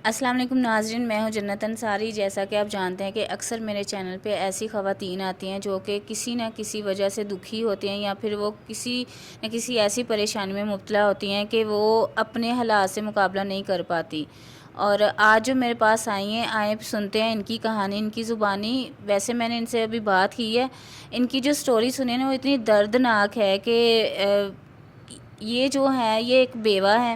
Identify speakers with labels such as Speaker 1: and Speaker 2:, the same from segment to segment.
Speaker 1: السلام علیکم ناظرین، میں ہوں جنت انصاری۔ جیسا کہ آپ جانتے ہیں کہ اکثر میرے چینل پہ ایسی خواتین آتی ہیں جو کہ کسی نہ کسی وجہ سے دکھی ہوتی ہیں، یا پھر وہ کسی نہ کسی ایسی پریشانی میں مبتلا ہوتی ہیں کہ وہ اپنے حالات سے مقابلہ نہیں کر پاتی۔ اور آج جو میرے پاس آئی ہیں، آئیں سنتے ہیں ان کی کہانی، ان کی زبانی۔ ویسے میں نے ان سے ابھی بات کی ہے، ان کی جو سٹوری سنی نا وہ اتنی دردناک ہے کہ یہ جو ہے یہ ایک بیوہ ہے۔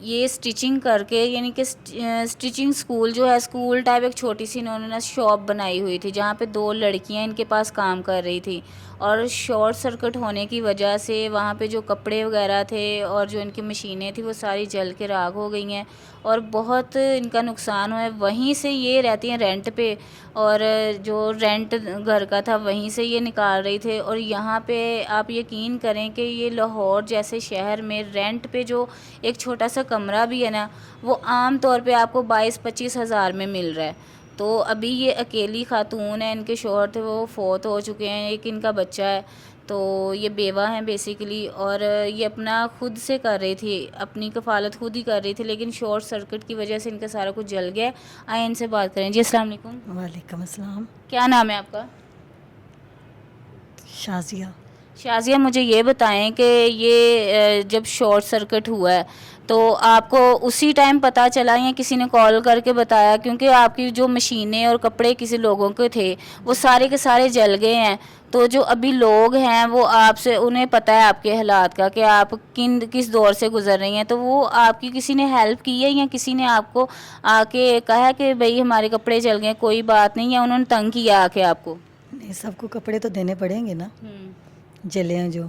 Speaker 1: یہ سٹیچنگ کر کے، یعنی کہ سٹیچنگ سکول جو ہے، سکول ٹائپ ایک چھوٹی سی انہوں نے شاپ بنائی ہوئی تھی جہاں پہ 2 لڑکیاں ان کے پاس کام کر رہی تھی، اور شارٹ سرکٹ ہونے کی وجہ سے وہاں پہ جو کپڑے وغیرہ تھے اور جو ان کی مشینیں تھیں وہ ساری جل کے راکھ ہو گئی ہیں اور بہت ان کا نقصان ہوا ہے۔ وہیں سے یہ رہتی ہیں رینٹ پہ، اور جو رینٹ گھر کا تھا وہیں سے یہ نکال رہی تھے۔ اور یہاں پہ آپ یقین کریں کہ یہ لاہور جیسے شہر میں رینٹ پہ جو ایک چھوٹا سا کمرہ بھی ہے نا، وہ عام طور پہ آپ کو 22-25 ہزار میں مل رہا ہے۔ تو ابھی یہ اکیلی خاتون ہے، ان کے شوہر تھے وہ فوت ہو چکے ہیں، ایک ان کا بچہ ہے، تو یہ بیوہ ہیں بیسیکلی۔ اور یہ اپنا خود سے کر رہی تھی، اپنی کفالت خود ہی کر رہی تھی، لیکن شارٹ سرکٹ کی وجہ سے ان کا سارا کچھ جل گیا۔ آئیں ان سے بات کریں۔ جی السلام علیکم۔
Speaker 2: وعلیکم السلام۔
Speaker 1: کیا نام ہے آپ کا؟
Speaker 2: شازیہ۔
Speaker 1: شازیہ، مجھے یہ بتائیں کہ یہ جب شارٹ سرکٹ ہوا ہے تو آپ کو اسی ٹائم پتہ چلا یا کسی نے کال کر کے بتایا؟ کیونکہ آپ کی جو مشینیں اور کپڑے کسی لوگوں کے تھے وہ سارے کے سارے جل گئے ہیں، تو جو ابھی لوگ ہیں وہ آپ سے، انہیں پتہ ہے آپ کے حالات کا کہ آپ کس دور سے گزر رہی ہیں، تو وہ آپ کی کسی نے ہیلپ کی ہے یا کسی نے آپ کو آ کے کہا کہ بھئی ہمارے کپڑے جل گئے کوئی بات نہیں، یا انہوں نے تنگ کیا آ کے آپ کو؟
Speaker 2: نہیں، سب کو کپڑے تو دینے پڑیں گے نا، جلے ہیں جو۔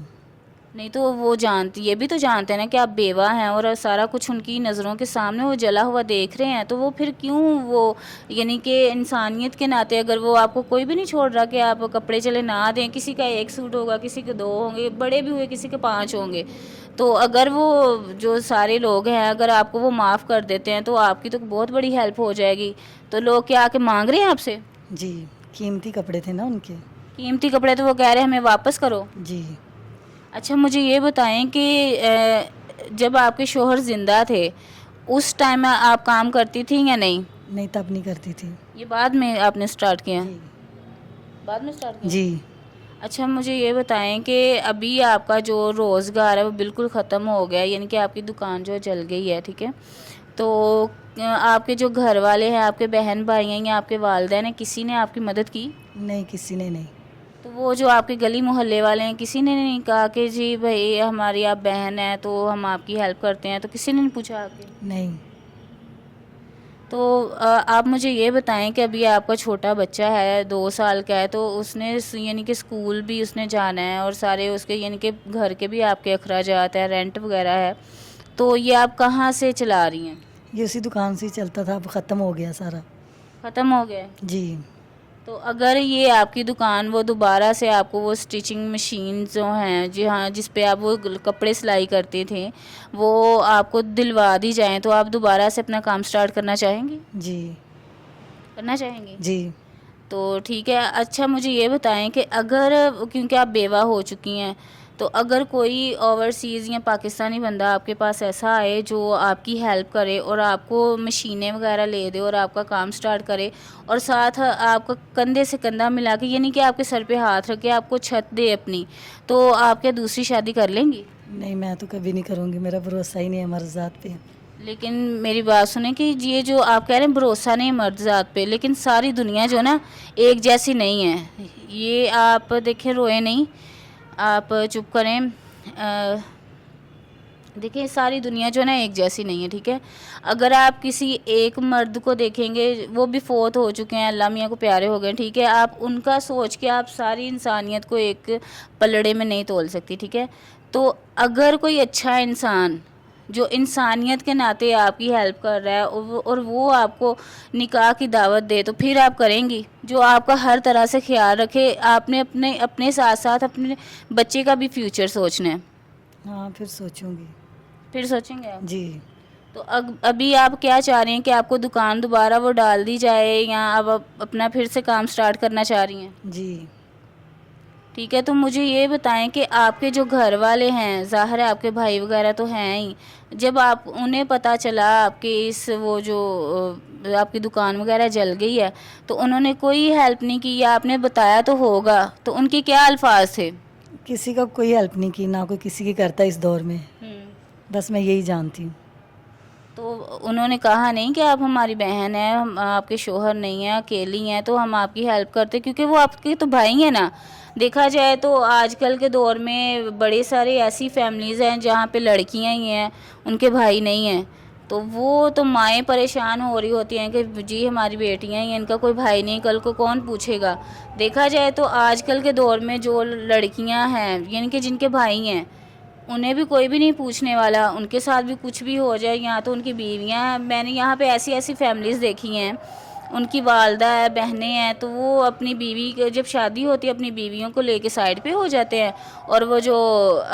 Speaker 1: نہیں تو وہ جانتی، یہ بھی تو جانتے ہیں نا کہ آپ بیوہ ہیں اور سارا کچھ ان کی نظروں کے سامنے وہ جلا ہوا دیکھ رہے ہیں، تو وہ پھر کیوں وہ، یعنی کہ انسانیت کے ناطے اگر وہ آپ کو کوئی بھی نہیں چھوڑ رہا کہ آپ کپڑے چلے نہ دیں، کسی کا 1 سوٹ ہوگا، کسی کے 2 ہوں گے، بڑے بھی ہوئے کسی کے 5 ہوں گے، تو اگر وہ جو سارے لوگ ہیں اگر آپ کو وہ معاف کر دیتے ہیں تو آپ کی تو بہت بڑی ہیلپ ہو جائے گی۔ تو لوگ کیا آ کے مانگ رہے ہیں آپ سے؟
Speaker 2: جی، قیمتی کپڑے تھے نا ان کے۔
Speaker 1: قیمتی کپڑے تو وہ کہہ رہے ہیں ہمیں واپس کرو۔
Speaker 2: جی۔
Speaker 1: اچھا مجھے یہ بتائیں کہ جب آپ کے شوہر زندہ تھے اس ٹائم آپ کام کرتی تھیں یا نہیں؟
Speaker 2: نہیں، تب نہیں کرتی تھی۔
Speaker 1: یہ بعد میں آپ نے سٹارٹ کیا؟
Speaker 2: جی۔
Speaker 1: بعد میں سٹارٹ کیا؟
Speaker 2: جی۔
Speaker 1: اچھا مجھے یہ بتائیں کہ ابھی آپ کا جو روزگار ہے وہ بالکل ختم ہو گیا، یعنی کہ آپ کی دکان جو جل گئی ہے، ٹھیک ہے، تو آپ کے جو گھر والے ہیں، آپ کے بہن بھائی ہیں یا آپ کے والدین ہیں، کسی نے آپ کی مدد کی؟
Speaker 2: نہیں، کسی نے نہیں۔
Speaker 1: تو وہ جو آپ کے گلی محلے والے ہیں کسی نے نہیں کہا کہ جی بھائی ہماری آپ بہن ہیں تو ہم آپ کی ہیلپ کرتے ہیں؟ تو کسی نے نہیں پوچھا آپ کے؟
Speaker 2: نہیں۔
Speaker 1: تو آپ مجھے یہ بتائیں کہ ابھی آپ کا چھوٹا بچہ ہے 2 سال کا ہے، تو اس نے یعنی کہ اسکول بھی اس نے جانا ہے اور سارے اس کے یعنی کہ گھر کے بھی آپ کے اخراجات ہیں، رینٹ وغیرہ ہے، تو یہ آپ کہاں سے چلا رہی ہیں؟
Speaker 2: یہ اسی دکان سے ہی چلتا تھا، اب ختم ہو گیا سارا۔
Speaker 1: ختم ہو گیا؟
Speaker 2: جی۔
Speaker 1: تو اگر یہ آپ کی دکان وہ دوبارہ سے آپ کو وہ سٹیچنگ مشین جو ہیں، جی ہاں، جس پہ آپ وہ کپڑے سلائی کرتے تھے، وہ آپ کو دلوا دی جائیں تو آپ دوبارہ سے اپنا کام سٹارٹ کرنا چاہیں گی؟
Speaker 2: جی۔
Speaker 1: کرنا چاہیں گی؟
Speaker 2: جی۔
Speaker 1: تو ٹھیک ہے۔ اچھا مجھے یہ بتائیں کہ اگر، کیونکہ آپ بیوہ ہو چکی ہیں، تو اگر کوئی اوورسیز یا پاکستانی بندہ آپ کے پاس ایسا آئے جو آپ کی ہیلپ کرے اور آپ کو مشینیں وغیرہ لے دے اور آپ کا کام سٹارٹ کرے اور ساتھ آپ کا کندھے سے کندھا ملا کے، یعنی کہ آپ کے سر پہ ہاتھ رکھے آپ کو چھت دے اپنی، تو آپ کیا دوسری شادی کر لیں گی؟
Speaker 2: نہیں، میں تو کبھی نہیں کروں گی، میرا بھروسہ ہی نہیں ہے مرد ذات پہ۔
Speaker 1: لیکن میری بات سنیں کہ یہ جو آپ کہہ رہے ہیں بھروسہ نہیں مرد ذات پہ، لیکن ساری دنیا جو نا ایک جیسی نہیں ہے۔ یہ آپ دیکھیں، روئے نہیں، آپ چپ کریں۔ دیکھیں ساری دنیا جو ہے نا ایک جیسی نہیں ہے، ٹھیک ہے۔ اگر آپ کسی ایک مرد کو دیکھیں گے، وہ بھی فوت ہو چکے ہیں، اللہ میاں کو پیارے ہو گئے، ٹھیک ہے، آپ ان کا سوچ کے آپ ساری انسانیت کو ایک پلڑے میں نہیں تول سکتی، ٹھیک ہے۔ تو اگر کوئی اچھا انسان جو انسانیت کے ناطے آپ کی ہیلپ کر رہا ہے اور وہ آپ کو نکاح کی دعوت دے، تو پھر آپ کریں گی؟ جو آپ کا ہر طرح سے خیال رکھے، آپ نے اپنے ساتھ ساتھ اپنے بچے کا بھی فیوچر سوچنا ہے۔
Speaker 2: ہاں، پھر سوچوں گی۔
Speaker 1: پھر سوچیں گے آپ؟
Speaker 2: جی۔
Speaker 1: تو ابھی آپ کیا چاہ رہی ہیں کہ آپ کو دکان دوبارہ وہ ڈال دی جائے یا اب اپنا پھر سے کام سٹارٹ کرنا چاہ رہی ہیں؟
Speaker 2: جی۔
Speaker 1: ٹھیک ہے، تو مجھے یہ بتائیں کہ آپ کے جو گھر والے ہیں، ظاہر ہے آپ کے بھائی وغیرہ تو ہیں ہی، جب آپ انہیں پتہ چلا آپ کے وہ جو آپ کی دکان وغیرہ جل گئی ہے، تو انہوں نے کوئی ہیلپ نہیں کی، یا آپ نے بتایا تو ہوگا، تو ان کے کیا الفاظ تھے؟
Speaker 2: کسی کا کوئی ہیلپ نہیں کی، نہ کوئی کسی کی کرتا اس دور میں، بس میں یہی جانتی ہوں۔
Speaker 1: تو انہوں نے کہا نہیں کہ آپ ہماری بہن ہیں، ہم آپ کے شوہر نہیں ہیں، اکیلی ہیں، تو ہم آپ کی ہیلپ کرتے، کیونکہ وہ آپ کے تو بھائی ہیں نا۔ دیکھا جائے تو آج کل کے دور میں بڑے سارے ایسی فیملیز ہیں جہاں پہ لڑکیاں ہی ہیں، ان کے بھائی نہیں ہیں، تو وہ تو مائیں پریشان ہو رہی ہوتی ہیں کہ جی ہماری بیٹیاں ہی ہیں، ان کا کوئی بھائی نہیں، کل کو کون پوچھے گا۔ دیکھا جائے تو آج کل کے دور میں جو لڑکیاں ہیں، یعنی کہ جن کے بھائی ہیں، انہیں بھی کوئی بھی نہیں پوچھنے والا، ان کے ساتھ بھی کچھ بھی ہو جائے، یہاں تو ان کی بیویاں ہیں۔ میں نے یہاں پہ ایسی فیملیز دیکھی ہیں، ان کی والدہ ہے، بہنیں ہیں، تو وہ اپنی بیوی جب شادی ہوتی ہے اپنی بیویوں کو لے کے سائڈ پہ ہو جاتے ہیں، اور وہ جو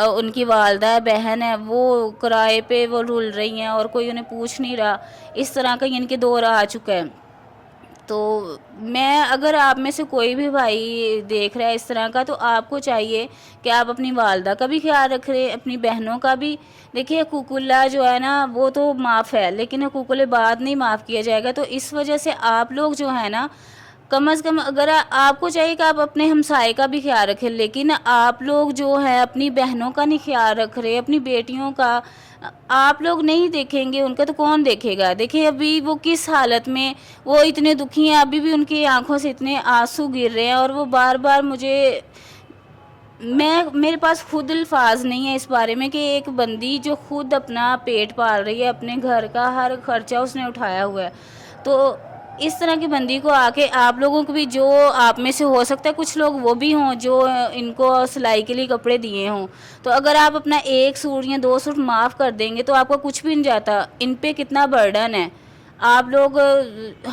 Speaker 1: ان کی والدہ ہے، بہن ہے، وہ کرائے پہ وہ رول رہی ہیں اور کوئی انہیں پوچھ نہیں رہا۔ اس طرح کا ان کے دور آ چکا ہے۔ تو میں اگر آپ میں سے کوئی بھی بھائی دیکھ رہا ہے اس طرح کا، تو آپ کو چاہیے کہ آپ اپنی والدہ کا بھی خیال رکھیں، اپنی بہنوں کا بھی۔ دیکھیے حقوق اللہ جو ہے نا وہ تو معاف ہے، لیکن حقوق العباد نہیں معاف کیا جائے گا، تو اس وجہ سے آپ لوگ جو ہے نا کم از کم، اگر آپ کو چاہیے کہ آپ اپنے ہمسائے کا بھی خیال رکھیں، لیکن آپ لوگ جو ہے اپنی بہنوں کا نہیں خیال رکھ رہے، اپنی بیٹیوں کا آپ لوگ نہیں دیکھیں گے، ان کا تو کون دیکھے گا؟ دیکھیں ابھی وہ کس حالت میں، وہ اتنے دکھی ہیں، ابھی بھی ان کی آنکھوں سے اتنے آنسو گر رہے ہیں، اور وہ بار بار میرے پاس خود الفاظ نہیں ہے اس بارے میں کہ ایک بندی جو خود اپنا پیٹ پال رہی ہے، اپنے گھر کا ہر خرچہ اس نے اٹھایا ہوا ہے، تو اس طرح کی بندی کو آ کے آپ لوگوں کو بھی، جو آپ میں سے ہو سکتا ہے کچھ لوگ وہ بھی ہوں جو ان کو سلائی کے لیے کپڑے دیے ہوں، تو اگر آپ اپنا ایک سوٹ یا 2 سوٹ معاف کر دیں گے تو آپ کا کچھ بھی نہیں جاتا۔ ان پہ کتنا برڈن ہے۔ آپ لوگ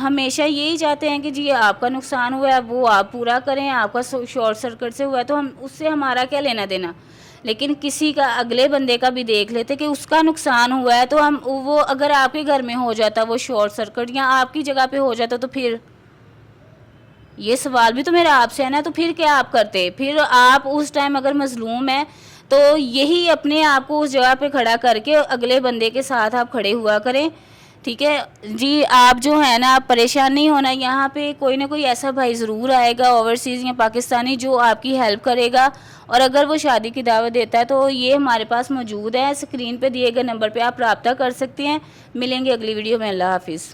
Speaker 1: ہمیشہ یہی چاہتے ہیں کہ جی آپ کا نقصان ہوا ہے وہ آپ پورا کریں، آپ کا شارٹ سرکٹ سے ہوا ہے تو ہم اس سے ہمارا کیا لینا دینا، لیکن کسی کا اگلے بندے کا بھی دیکھ لیتے کہ اس کا نقصان ہوا ہے، تو ہم وہ اگر آپ کے گھر میں ہو جاتا وہ شارٹ سرکٹ یا آپ کی جگہ پہ ہو جاتا، تو پھر یہ سوال بھی تو میرا آپ سے ہے نا، تو پھر کیا آپ کرتے؟ پھر آپ اس ٹائم اگر مظلوم ہیں تو یہی اپنے آپ کو اس جگہ پہ کھڑا کر کے اگلے بندے کے ساتھ آپ کھڑے ہوا کریں، ٹھیک ہے جی؟ آپ جو ہے نا آپ پریشان نہیں ہونا، یہاں پہ کوئی نہ کوئی ایسا بھائی ضرور آئے گا اوورسیز یا پاکستانی جو آپ کی ہیلپ کرے گا، اور اگر وہ شادی کی دعوت دیتا ہے تو یہ ہمارے پاس موجود ہے، اسکرین پہ دیے گئے نمبر پہ آپ رابطہ کر سکتے ہیں۔ ملیں گے اگلی ویڈیو میں، اللہ حافظ۔